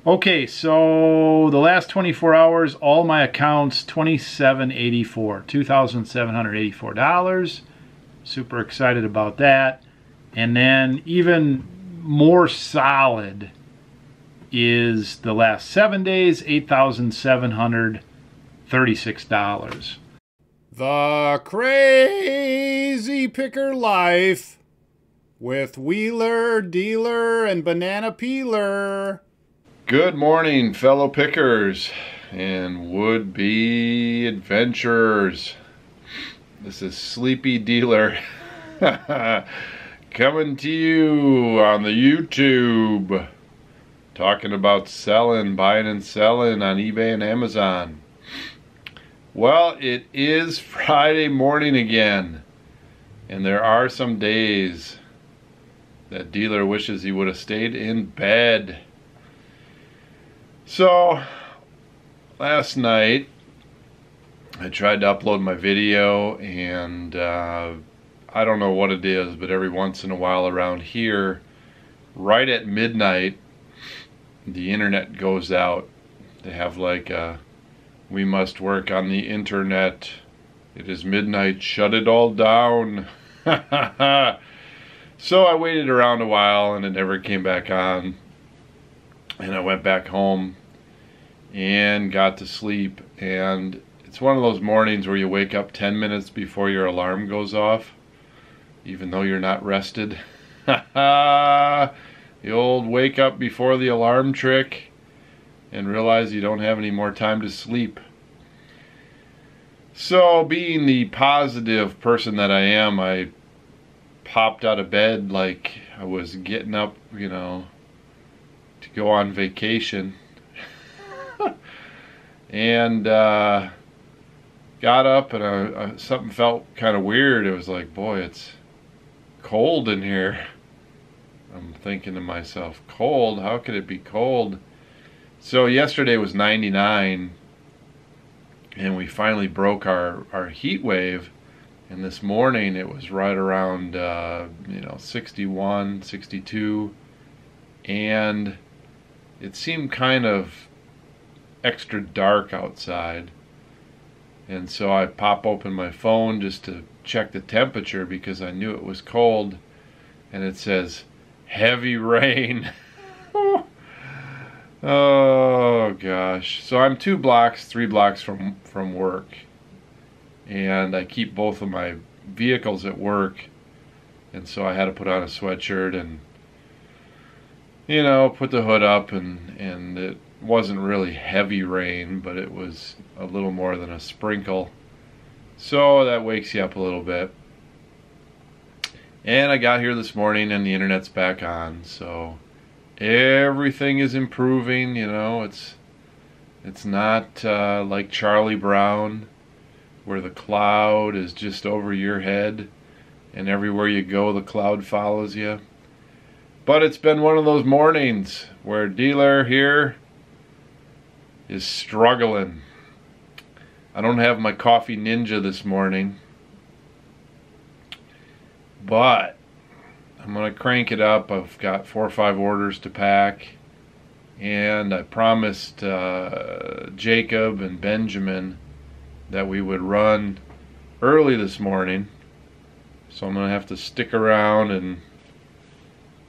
Okay, so the last 24 hours, all my accounts, $2,784. Super excited about that. And then even more solid is the last 7 days, $8,736. The Crazy Picker Life with Wheeler, Dealer, and Banana Peeler. Good morning, fellow pickers and would-be adventurers. This is Sleepy Dealer coming to you on the YouTube, talking about buying and selling on eBay and Amazon. Well, it is Friday morning again, and there are some days that Dealer wishes he would have stayed in bed. So, last night, I tried to upload my video, and I don't know what it is, but every once in a while around here, right at midnight, the internet goes out. They have like a, "We must work on the internet. It is midnight, shut it all down." So I waited around a while, and it never came back on. And I went back home and got to sleep, and it's one of those mornings where you wake up 10 minutes before your alarm goes off, even though you're not rested. The old wake up before the alarm trick and realize you don't have any more time to sleep. So, being the positive person that I am, I popped out of bed like I was getting up, you know, to go on vacation. And got up, and something felt kind of weird. It was like, boy, it's cold in here. I'm thinking to myself, cold? How could it be cold? So yesterday was 99, and we finally broke our heat wave. And this morning it was right around 61, 62, and it seemed kind of extra dark outside. And so I pop open my phone just to check the temperature because I knew it was cold, and it says heavy rain. Oh gosh. So I'm 3 blocks from work, and I keep both of my vehicles at work, and so I had to put on a sweatshirt and, you know, put the hood up, and it wasn't really heavy rain, but it was a little more than a sprinkle. So that wakes you up a little bit. And I got here this morning and the internet's back on, so everything is improving. You know, it's not like Charlie Brown, where the cloud is just over your head and everywhere you go the cloud follows you. But it's been one of those mornings where Dealer here is struggling. I don't have my coffee ninja this morning, but I'm gonna crank it up. I've got 4 or 5 orders to pack, and I promised Jacob and Benjamin that we would run early this morning, so I'm gonna have to stick around and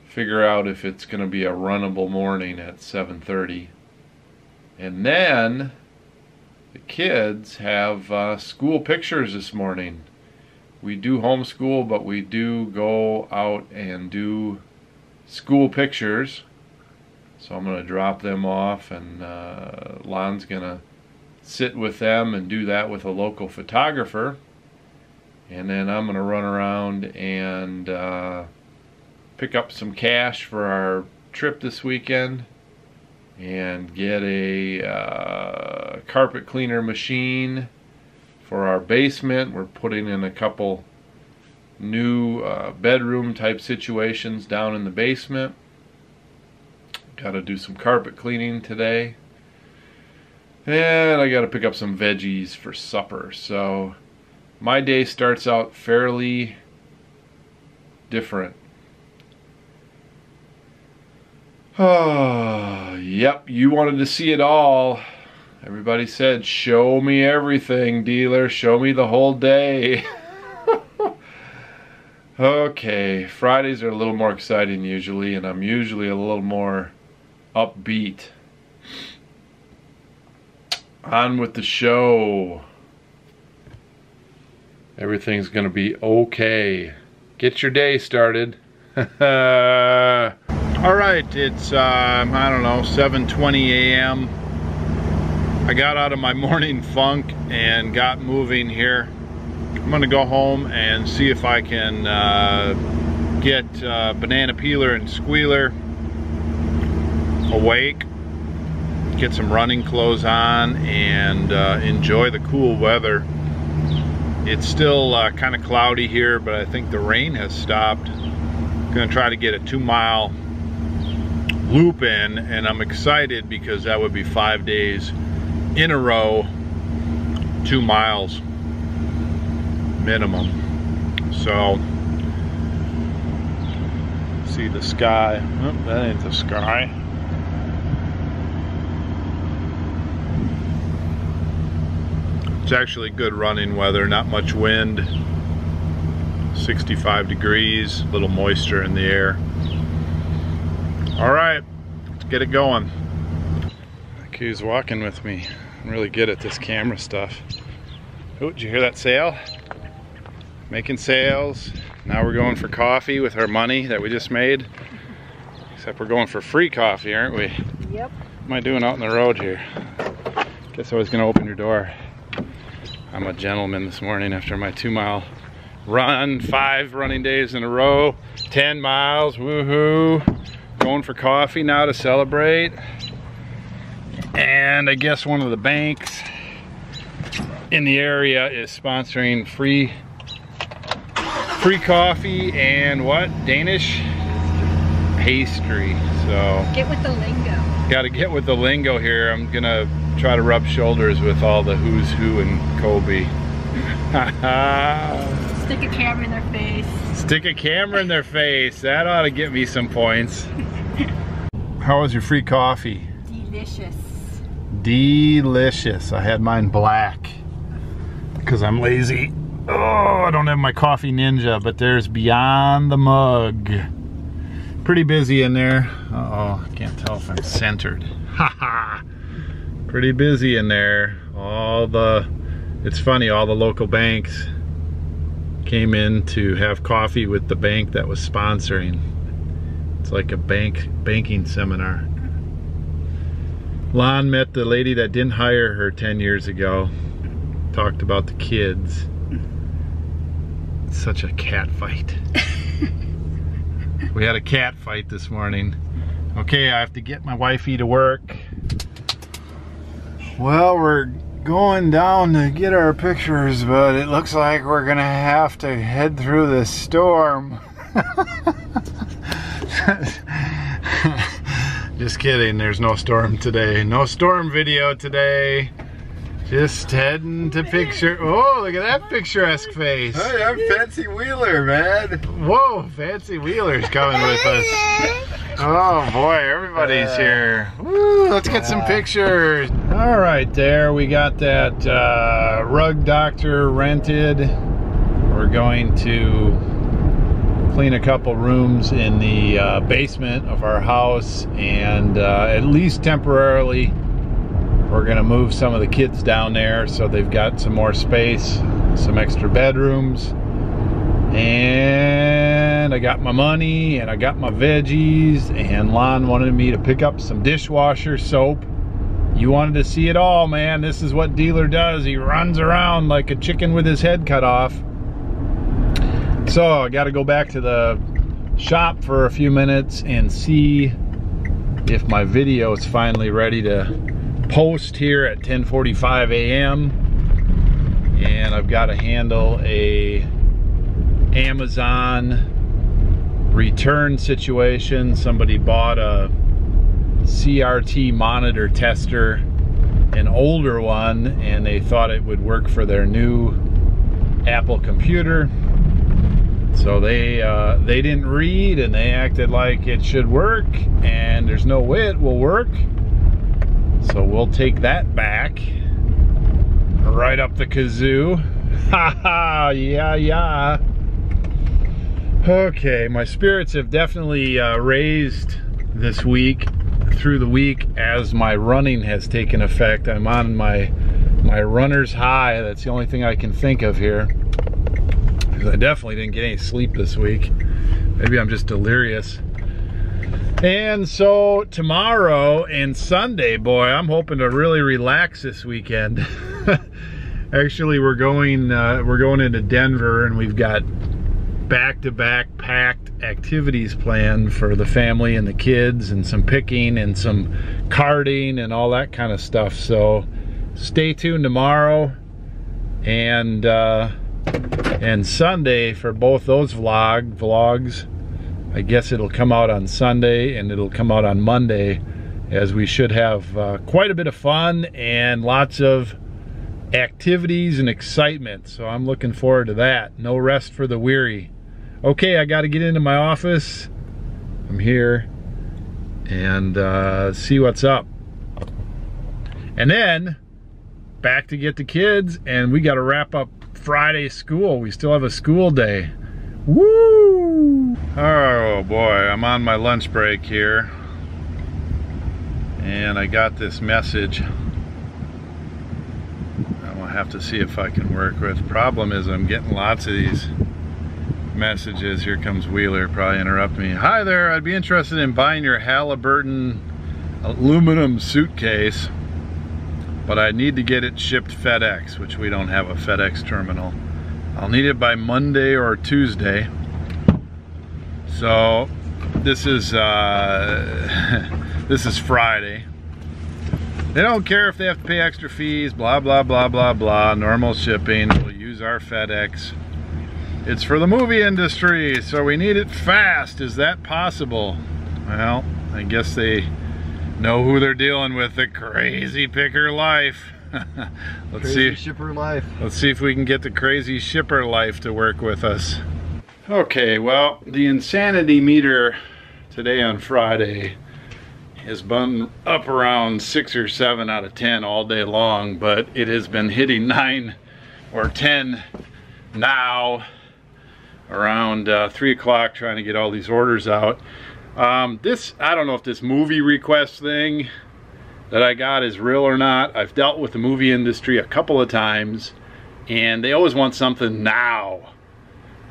figure out if it's gonna be a runnable morning at 7:30. And then the kids have school pictures this morning. We do homeschool, but we do go out and do school pictures. So I'm going to drop them off, and Lon's going to sit with them and do that with a local photographer. And then I'm going to run around and pick up some cash for our trip this weekend, and get a carpet cleaner machine for our basement. We're putting in a couple new bedroom type situations down in the basement. Got to do some carpet cleaning today, and I got to pick up some veggies for supper. So my day starts out fairly different. Oh, yep, you wanted to see it all. Everybody said, show me everything, dealer. Show me the whole day. Okay, Fridays are a little more exciting usually, and I'm usually a little more upbeat. On with the show. Everything's gonna be okay. Get your day started. Alright, it's, I don't know, 7:20 a.m. I got out of my morning funk and got moving here. I'm gonna go home and see if I can get Banana Peeler and Squealer awake, get some running clothes on, and enjoy the cool weather. It's still kind of cloudy here, but I think the rain has stopped. I'm gonna try to get a 2-mile loop in, and I'm excited because that would be 5 days in a row, 2 miles minimum. So, see the sky. Oh, that ain't the sky. It's actually good running weather, not much wind, 65 degrees, a little moisture in the air. All right, let's get it going. Q's walking with me. I'm really good at this camera stuff. Oh, did you hear that sale? Making sales. Now we're going for coffee with our money that we just made. Except we're going for free coffee, aren't we? Yep. What am I doing out in the road here? Guess I was gonna open your door. I'm a gentleman this morning after my 2-mile run, 5 running days in a row, 10 miles, woohoo. Going for coffee now to celebrate. And I guess one of the banks in the area is sponsoring free coffee and what? Danish pastry. So get with the lingo. Gotta get with the lingo here. I'm gonna try to rub shoulders with all the who's who in Colby. Stick a camera in their face. Stick a camera in their face. That ought to get me some points. How was your free coffee? Delicious. Delicious. I had mine black because I'm lazy. Oh, I don't have my coffee ninja, but there's Beyond the Mug. Pretty busy in there. Uh-oh, I can't tell if I'm centered. Haha. Pretty busy in there. It's funny, all the local banks came in to have coffee with the bank that was sponsoring. It's like a banking seminar. Lon met the lady that didn't hire her 10 years ago. Talked about the kids. It's such a cat fight. We had a cat fight this morning. Okay, I have to get my wifey to work. Well, we're going down to get our pictures, but it looks like we're gonna have to head through this storm. Just kidding, there's no storm today. No storm video today. Just heading to picture. Oh, look at that picturesque face. Hey, I'm Fancy Wheeler, man. Whoa, Fancy Wheeler's coming with us. Oh boy, everybody's here. Woo, let's get some pictures. All right, there we got that rug doctor rented. We're going to clean a couple rooms in the basement of our house, and at least temporarily we're gonna move some of the kids down there so they've got some more space, some extra bedrooms. And I got my money and I got my veggies, and Lon wanted me to pick up some dishwasher soap. You wanted to see it all, man. This is what dealer does. He runs around like a chicken with his head cut off. So I got to go back to the shop for a few minutes and see if my video is finally ready to post here at 10:45 a.m. And I've got to handle a Amazon return situation. Somebody bought a CRT monitor tester, an older one, and they thought it would work for their new Apple computer. So they didn't read, and they acted like it should work, and there's no way it will work. So we'll take that back. Right up the kazoo. Ha ha, yeah. Okay, my spirits have definitely raised this week, through the week, as my running has taken effect. I'm on my runner's high. That's the only thing I can think of here. Because I definitely didn't get any sleep this week. Maybe I'm just delirious. And so tomorrow and Sunday, boy, I'm hoping to really relax this weekend. Actually, we're going into Denver, and we've got back-to-back packed activities planned for the family and the kids, and some picking and some karting and all that kind of stuff. So stay tuned tomorrow and Sunday for both those vlogs. I guess it'll come out on Sunday and it'll come out on Monday, as we should have quite a bit of fun and lots of activities and excitement. So I'm looking forward to that. No rest for the weary. Okay, I got to get into my office. I'm here and see what's up. And then back to get the kids, and we got to wrap up Friday school. We still have a school day. Woo! Oh boy, I'm on my lunch break here, and I got this message. I'll have to see if I can work with. Problem is, I'm getting lots of these messages. Here comes Wheeler, probably interrupt me. Hi there, I'd be interested in buying your Halliburton aluminum suitcase, but I need to get it shipped FedEx, which we don't have a FedEx terminal. I'll need it by Monday or Tuesday. So this is this is Friday. They don't care if they have to pay extra fees, blah blah blah blah blah. Normal shipping. We'll use our FedEx. It's for the movie industry, so we need it fast. Is that possible? Well, I guess they know who they're dealing with. The Crazy Picker Life. Crazy Shipper Life. Let's see if we can get the Crazy Shipper Life to work with us. Okay, well, the insanity meter today on Friday has been up around 6 or 7 out of 10 all day long, but it has been hitting 9 or 10 now, around 3 o'clock, trying to get all these orders out. I don't know if this movie request thing that I got is real or not. I've dealt with the movie industry a couple of times, and they always want something now.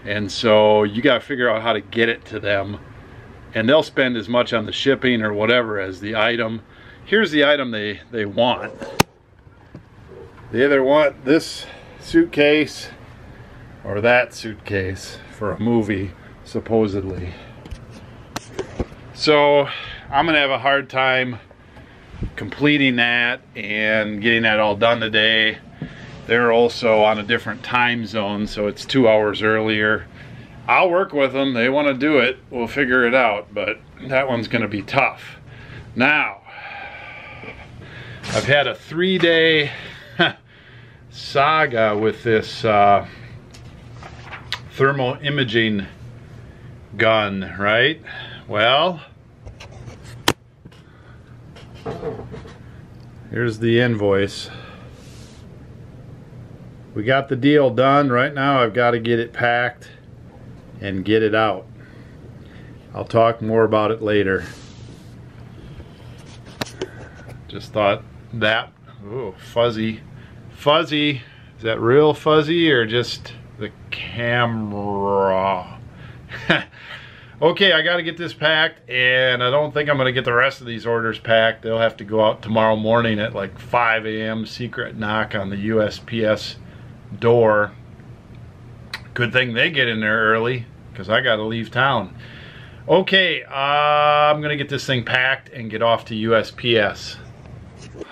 And so you got to figure out how to get it to them. And they'll spend as much on the shipping or whatever as the item. Here's the item they want. They either want this suitcase or that suitcase for a movie, supposedly. So I'm gonna have a hard time completing that and getting that all done today. They're also on a different time zone, so it's 2 hours earlier. I'll work with them. They want to do it. We'll figure it out, but that one's going to be tough. Now, I've had a 3-day saga with this thermal imaging gun, right? Well, here's the invoice. We got the deal done. Right now I've got to get it packed and get it out. I'll talk more about it later. Just thought that, oh, fuzzy. Fuzzy, is that real fuzzy or just the camera? Okay, I got to get this packed, and I don't think I'm going to get the rest of these orders packed. They'll have to go out tomorrow morning at like 5 a.m. Secret knock on the USPS door. Good thing they get in there early, because I got to leave town. Okay, I'm going to get this thing packed and get off to USPS.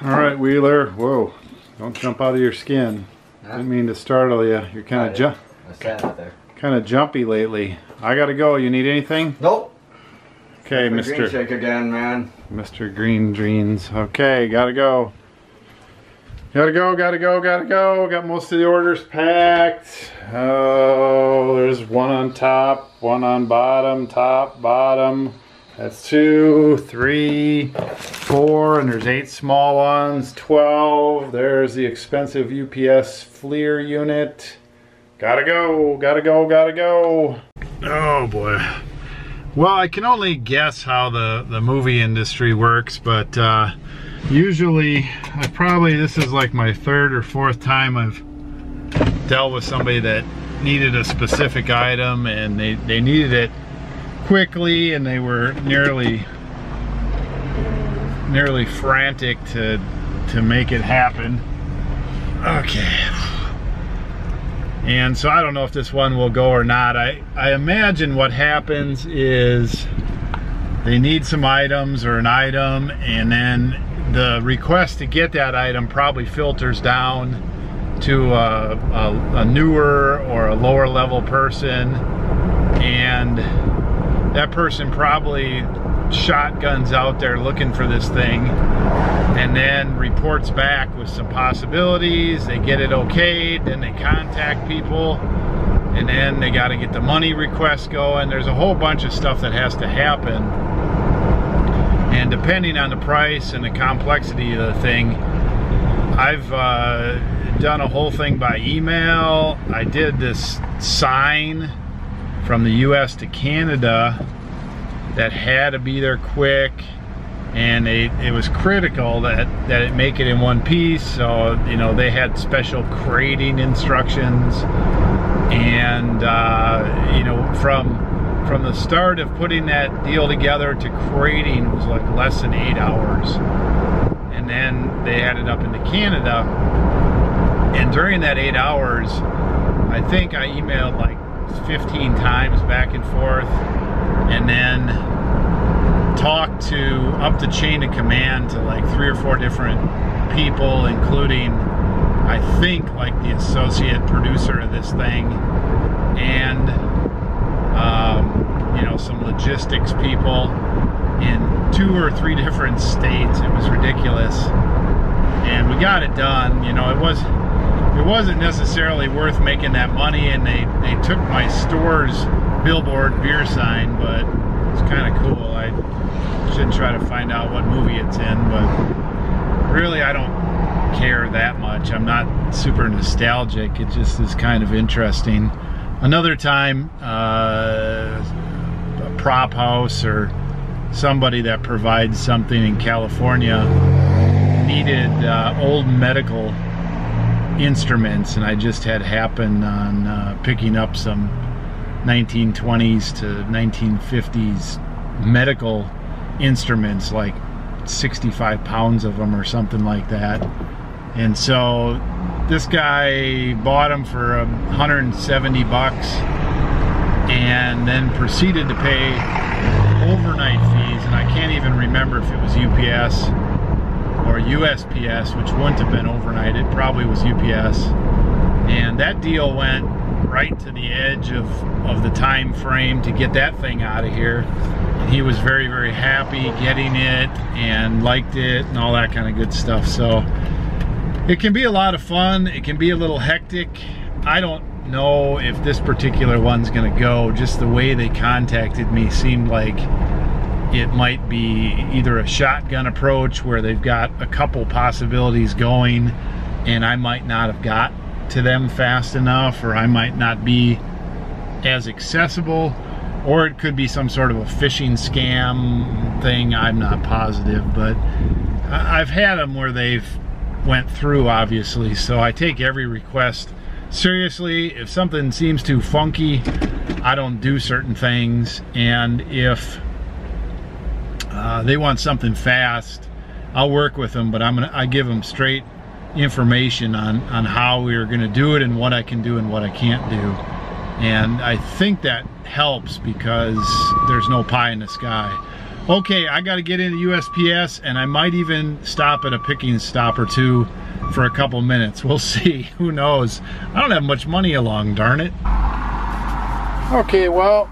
All right, Wheeler. Whoa, don't jump out of your skin. Didn't mean to startle you. You're kind of jumpy lately. I gotta go. You need anything? Nope. Okay, Mr. Green Shake again, man. Mr. Green Dreams. Okay, gotta go. Gotta go, gotta go, gotta go. Got most of the orders packed. Oh, there's one on top, one on bottom, top, bottom. That's 2, 3, 4, and there's 8 small ones, 12. There's the expensive UPS FLIR unit. Gotta go, gotta go, gotta go. Oh boy. Well, I can only guess how the movie industry works, but usually, this is like my 3rd or 4th time I've dealt with somebody that needed a specific item, and they needed it quickly, and they were nearly frantic to make it happen. Okay. And so I don't know if this one will go or not. I imagine what happens is they need some items or an item, and then the request to get that item probably filters down to a newer or a lower level person, and that person probably shotguns out there looking for this thing, and then reports back with some possibilities. They get it okayed, then they contact people, and then they got to get the money request going. There's a whole bunch of stuff that has to happen, and depending on the price and the complexity of the thing, I've done a whole thing by email. I did this sign from the US to Canada that had to be there quick, and it was critical that it make it in one piece. So, you know, they had special crating instructions, and you know, from the start of putting that deal together to crating was like less than 8 hours, and then they had it up into Canada, and during that 8 hours I think I emailed like 15 times back and forth, and then talked to up the chain of command to like 3 or 4 different people, including I think like the associate producer of this thing, and you know, some logistics people in 2 or 3 different states. It was ridiculous, and we got it done. You know, it wasn't necessarily worth making that money, and they took my store's billboard beer sign, but it's kind of cool. I should try to find out what movie it's in, but really I don't care that much. I'm not super nostalgic. It just is kind of interesting. Another time, a prop house or somebody that provides something in California needed old medical instruments, and I just had happen on picking up some 1920s to 1950s medical instruments, like 65 pounds of them or something like that. And so this guy bought them for 170 bucks and then proceeded to pay overnight fees, and I can't even remember if it was UPS or USPS, which wouldn't have been overnight. It probably was UPS, and that deal went right to the edge of the time frame to get that thing out of here, and he was very, very happy getting it and liked it and all that kind of good stuff. So it can be a lot of fun. It can be a little hectic. I don't know if this particular one's gonna go. Just the way they contacted me seemed like it might be either a shotgun approach where they've got a couple possibilities going, and I might not have got to them fast enough, or I might not be as accessible, or it could be some sort of a phishing scam thing. I'm not positive, but I've had them where they've went through, obviously, so I take every request seriously. If something seems too funky, I don't do certain things, and if they want something fast, I'll work with them, but I give them straight information on how we are going to do it and what I can do and what I can't do. And I think that helps because there's no pie in the sky. Okay, I got to get into USPS, and I might even stop at a picking stop or two for a couple minutes. We'll see. Who knows? I don't have much money along, darn it. Okay, well,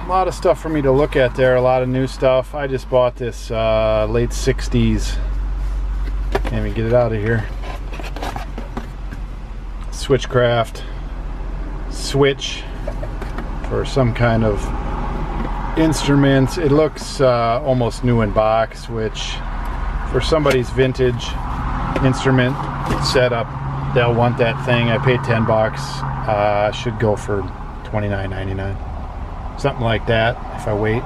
a lot of stuff for me to look at there, a lot of new stuff. I just bought this late 60s. Can't even get it out of here. Switchcraft switch for some kind of instruments. It looks almost new in box, which for somebody's vintage instrument setup, they'll want that thing. I paid 10 bucks. Should go for $29.99, something like that if I wait.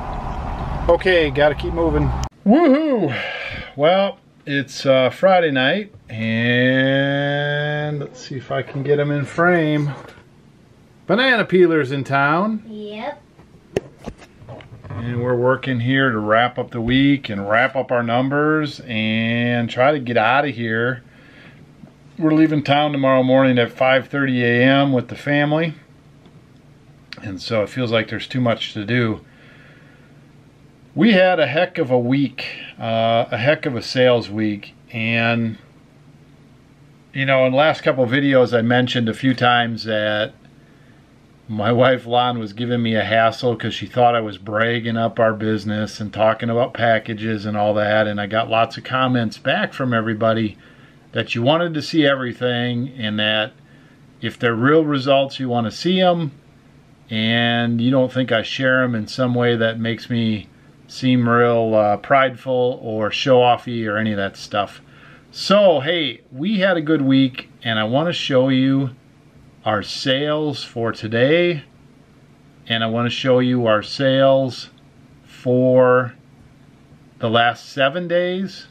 Okay, gotta keep moving. Woohoo! Well, it's Friday night, and let's see if I can get them in frame. Banana Peeler's in town. Yep. And we're working here to wrap up the week and wrap up our numbers and try to get out of here. We're leaving town tomorrow morning at 5:30 a.m. with the family. And so it feels like there's too much to do. We had a heck of a week, a heck of a sales week. And, you know, in the last couple of videos I mentioned a few times that my wife Lon was giving me a hassle because she thought I was bragging up our business and talking about packages and all that. And I got lots of comments back from everybody that you wanted to see everything, and that if they're real results, you want to see them, and you don't think I share them in some way that makes me seem real prideful or show-offy or any of that stuff. So, hey, we had a good week, and I want to show you our sales for today, and I want to show you our sales for the last 7 days.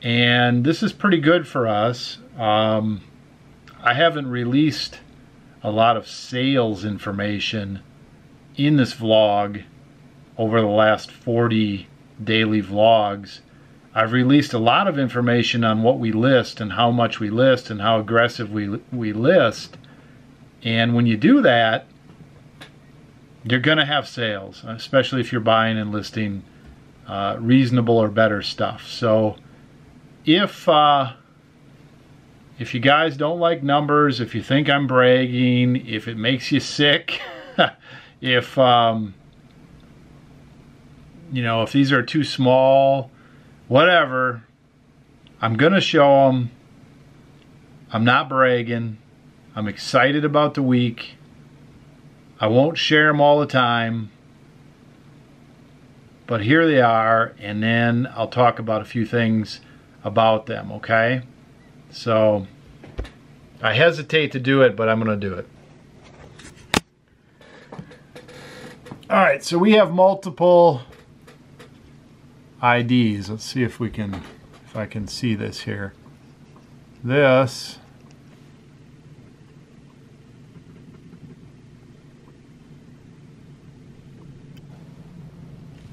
And this is pretty good for us. I haven't released a lot of sales information in this vlog over the last 40 daily vlogs. I've released a lot of information on what we list and how much we list and how aggressive we list. And when you do that, you're going to have sales, especially if you're buying and listing reasonable or better stuff. So if you guys don't like numbers, if you think I'm bragging, if it makes you sick, if you know, if these are too small, whatever, I'm gonna show them. I'm not bragging. I'm excited about the week. I won't share them all the time, but here they are, and then I'll talk about a few things about them, okay? So I hesitate to do it, but I'm gonna do it. All right, so we have multiple IDs. Let's see if I can see this here. This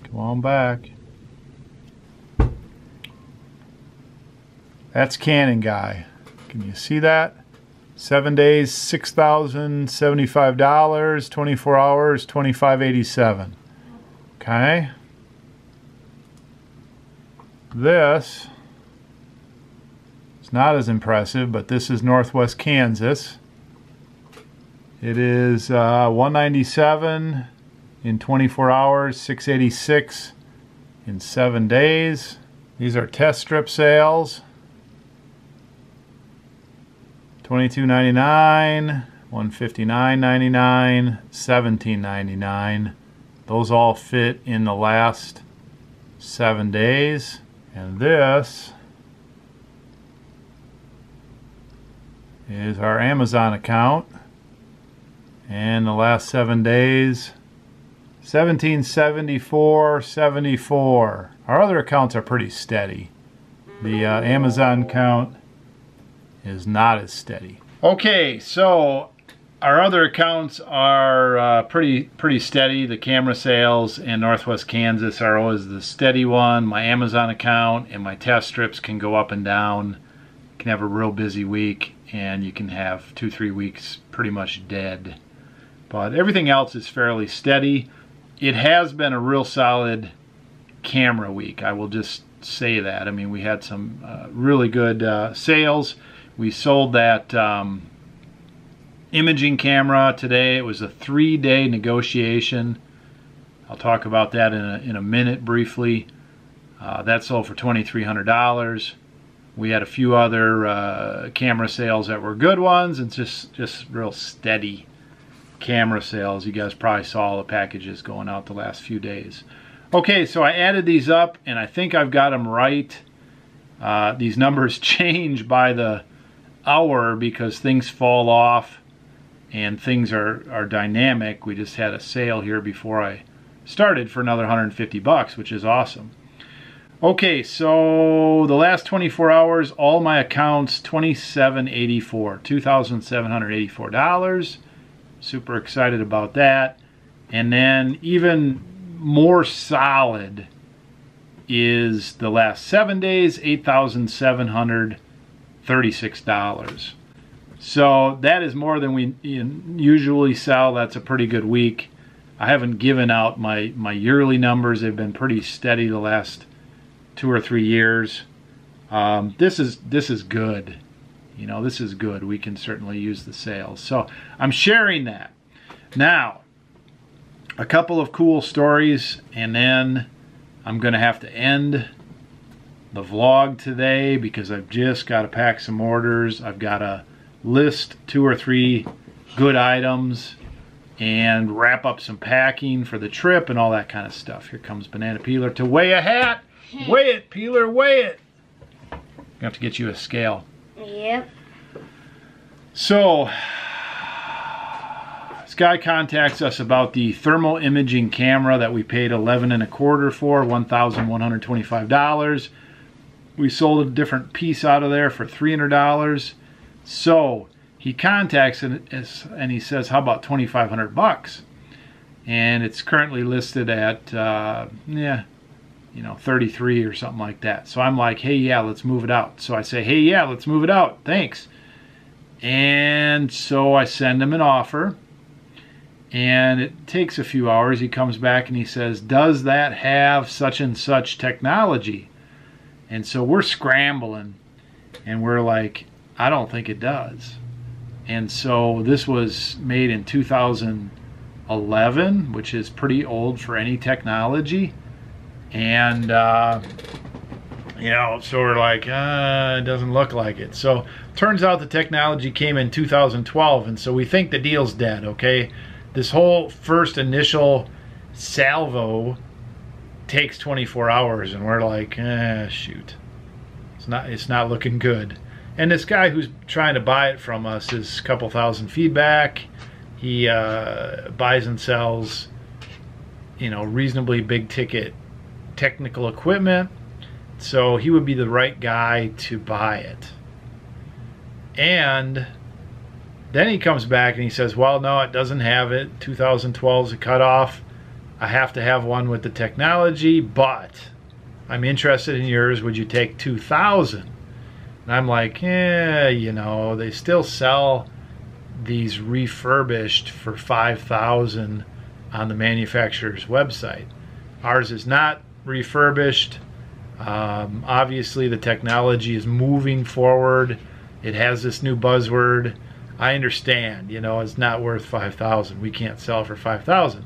come on back. That's Canon guy. Can you see that? 7 days, $6,075. 24 hours, $25.87. Okay. This is not as impressive, but this is Northwest Kansas. It is $197 in 24 hours, $686 in 7 days. These are test strip sales. $22.99, $159.99, $17.99. Those all fit in the last 7 days. And this is our Amazon account. And the last 7 days, $17.74.74. Our other accounts are pretty steady. The Amazon account is not as steady. Okay, so our other accounts are pretty steady. The camera sales and Northwest Kansas are always the steady one. My Amazon account and my test strips can go up and down. You can have a real busy week, and you can have 2-3 weeks pretty much dead. But everything else is fairly steady. It has been a real solid camera week. I will just say that. I mean, we had some really good sales. We sold that imaging camera today. It was a 3-day negotiation. I'll talk about that in a minute briefly. That sold for $2,300. We had a few other camera sales that were good ones, and just real steady camera sales. You guys probably saw all the packages going out the last few days. Okay, so I added these up, and I think I've got them right. These numbers change by the hour because things fall off and things are dynamic. We just had a sale here before I started for another 150 bucks, which is awesome. Okay, so the last 24 hours, all my accounts, $2,784, $2,784. Super excited about that. And then even more solid is the last 7 days, $8,736. So that is more than we usually sell. That's a pretty good week. I haven't given out my yearly numbers. They've been pretty steady the last 2 or 3 years. This is good. You know, this is good. We can certainly use the sales. So I'm sharing that. Now, a couple of cool stories, and then I'm going to have to end the vlog today because I've just got to pack some orders. I've got to list 2 or 3 good items and wrap up some packing for the trip and all that kind of stuff. Here comes Banana Peeler to weigh a hat. Weigh it, Peeler, weigh it. I'm going to have to get you a scale. Yep. So, this guy contacts us about the thermal imaging camera that we paid $11.25 for, $1,125. We sold a different piece out of there for $300. So, he contacts us and he says, how about 2,500 bucks? And it's currently listed at, yeah, you know, 33 or something like that. So I'm like, hey, yeah, let's move it out. So I say, hey, yeah, let's move it out. Thanks. And so I send him an offer. And it takes a few hours. He comes back and he says, does that have such and such technology? And so we're scrambling. And we're like, I don't think it does. And so this was made in 2011, which is pretty old for any technology. And, you know, so we're like, it doesn't look like it. So turns out the technology came in 2012, and so we think the deal's dead, okay? This whole first initial salvo takes 24 hours, and we're like, shoot. It's not looking good. And this guy who's trying to buy it from us is a couple thousand feedback. He buys and sells, you know, reasonably big ticket technical equipment, so he would be the right guy to buy it. And then he comes back and he says, well, no, it doesn't have it. 2012 is a cutoff. I have to have one with the technology, but I'm interested in yours. Would you take 2,000? And I'm like, you know, they still sell these refurbished for 5,000 on the manufacturer's website. Ours is not refurbished. Obviously the technology is moving forward. It has this new buzzword. I understand, you know, it's not worth 5,000. We can't sell for 5,000.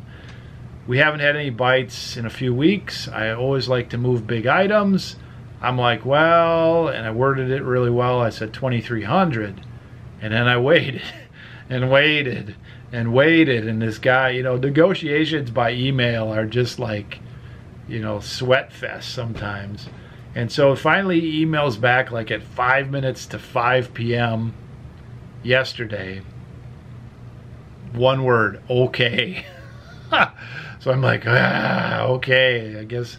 We haven't had any bites in a few weeks. I always like to move big items. I'm like, well, and I worded it really well. I said 2,300, and then I waited and waited and waited, and this guy, you know, negotiations by email are just like, you know, sweat fest sometimes. And so finally he emails back like at 5 minutes to 5 p.m. yesterday. One word, okay. So I'm like, okay, I guess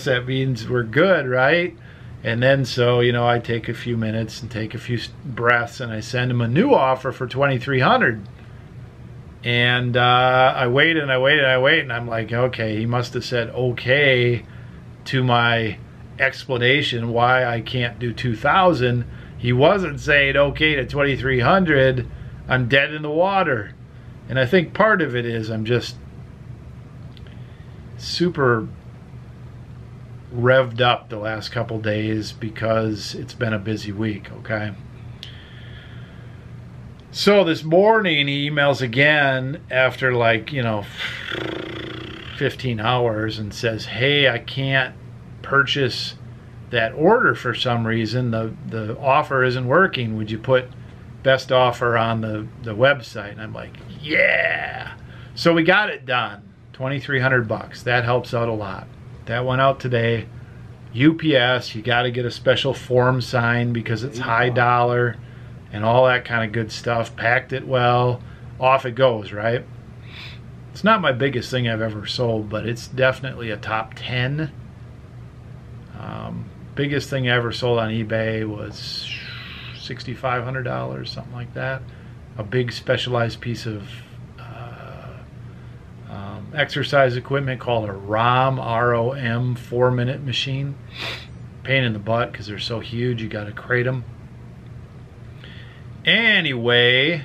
that means we're good, right? And then so, you know, I take a few minutes and take a few breaths, and I send him a new offer for 2,300. And I wait and I wait and I wait, and I'm like, okay, he must have said okay to my explanation why I can't do 2,000. He wasn't saying okay to 2,300. I'm dead in the water. And I think part of it is I'm just super revved up the last couple days because it's been a busy week, okay? So this morning he emails again after like, you know, 15 hours and says, hey, I can't purchase that order for some reason, the offer isn't working. Would you put best offer on the website? And I'm like, yeah. So we got it done. 2,300 bucks. That helps out a lot. That went out today. UPS, you got to get a special form signed because it's high dollar and all that kind of good stuff. Packed it well. Off it goes, right? It's not my biggest thing I've ever sold, but it's definitely a top 10. Biggest thing I ever sold on eBay was $6,500, something like that. A big specialized piece of exercise equipment called a ROM, R-O-M, 4-minute machine. Pain in the butt because they're so huge, you got to crate them. Anyway,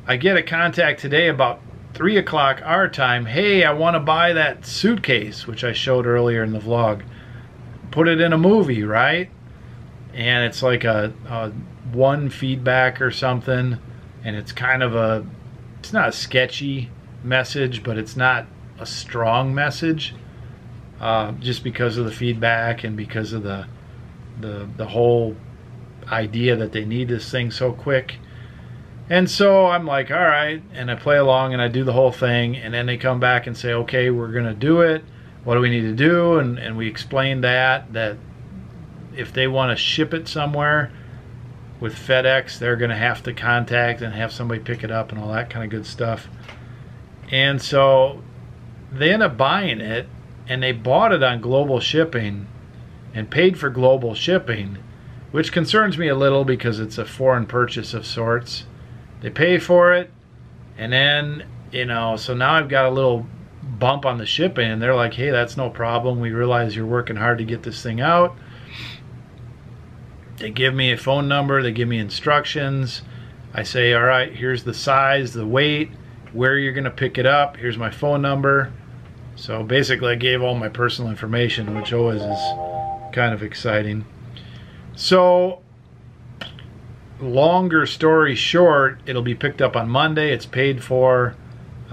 I get a contact today about 3 o'clock our time. Hey, I want to buy that suitcase, which I showed earlier in the vlog. Put it in a movie, right? And it's like a one feedback or something, and it's kind of it's not a sketchy message, but it's not a strong message, just because of the feedback and because of the whole idea that they need this thing so quick. And so I'm like, all right, and I play along and I do the whole thing, and then they come back and say, okay, we're gonna do it. What do we need to do? And we explain that if they want to ship it somewhere with FedEx, they're going to have to contact and have somebody pick it up and all that kind of good stuff. And so they end up buying it, and they bought it on global shipping and paid for global shipping, which concerns me a little because it's a foreign purchase of sorts. They pay for it, and then, you know, so now I've got a little bump on the shipping, and they're like, hey, that's no problem. We realize you're working hard to get this thing out. They give me a phone number, they give me instructions. I say, all right, here's the size, the weight, where you're gonna pick it up, here's my phone number. So basically I gave all my personal information, which always is kind of exciting. So longer story short, it'll be picked up on Monday. It's paid for.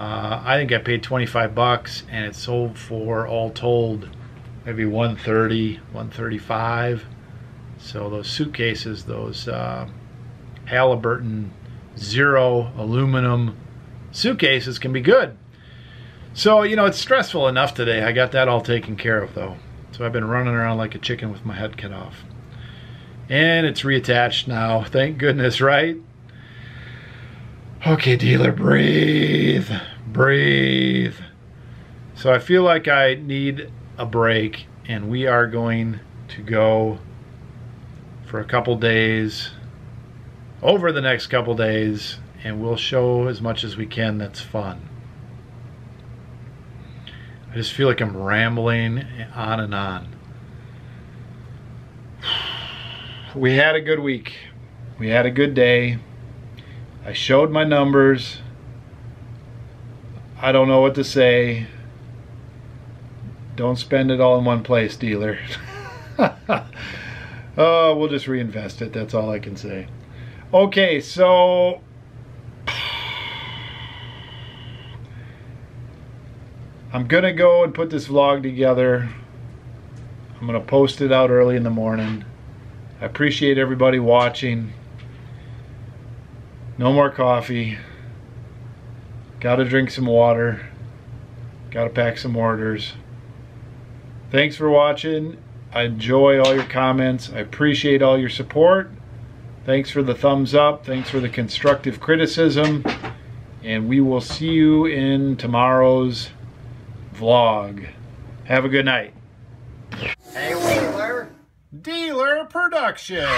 I think I paid 25 bucks, and it sold for, all told, maybe 130, 135. So those suitcases, those Halliburton zero aluminum suitcases can be good. So, you know, it's stressful enough today. I got that all taken care of, though. So I've been running around like a chicken with my head cut off. And it's reattached now. Thank goodness, right? Okay, dealer, breathe. Breathe. So I feel like I need a break, and we are going to go for a couple days, over the next couple days, and we'll show as much as we can that's fun. I just feel like I'm rambling on and on. We had a good week. We had a good day. I showed my numbers. I don't know what to say. Don't spend it all in one place, dealer. Oh, we'll just reinvest it. That's all I can say. Okay, so I'm gonna go and put this vlog together. I'm gonna post it out early in the morning. I appreciate everybody watching. No more coffee. Gotta drink some water. Gotta pack some orders. Thanks for watching. I enjoy all your comments. I appreciate all your support. Thanks for the thumbs up. Thanks for the constructive criticism. And we will see you in tomorrow's vlog. Have a good night. Hey, Wheeler. Dealer Production.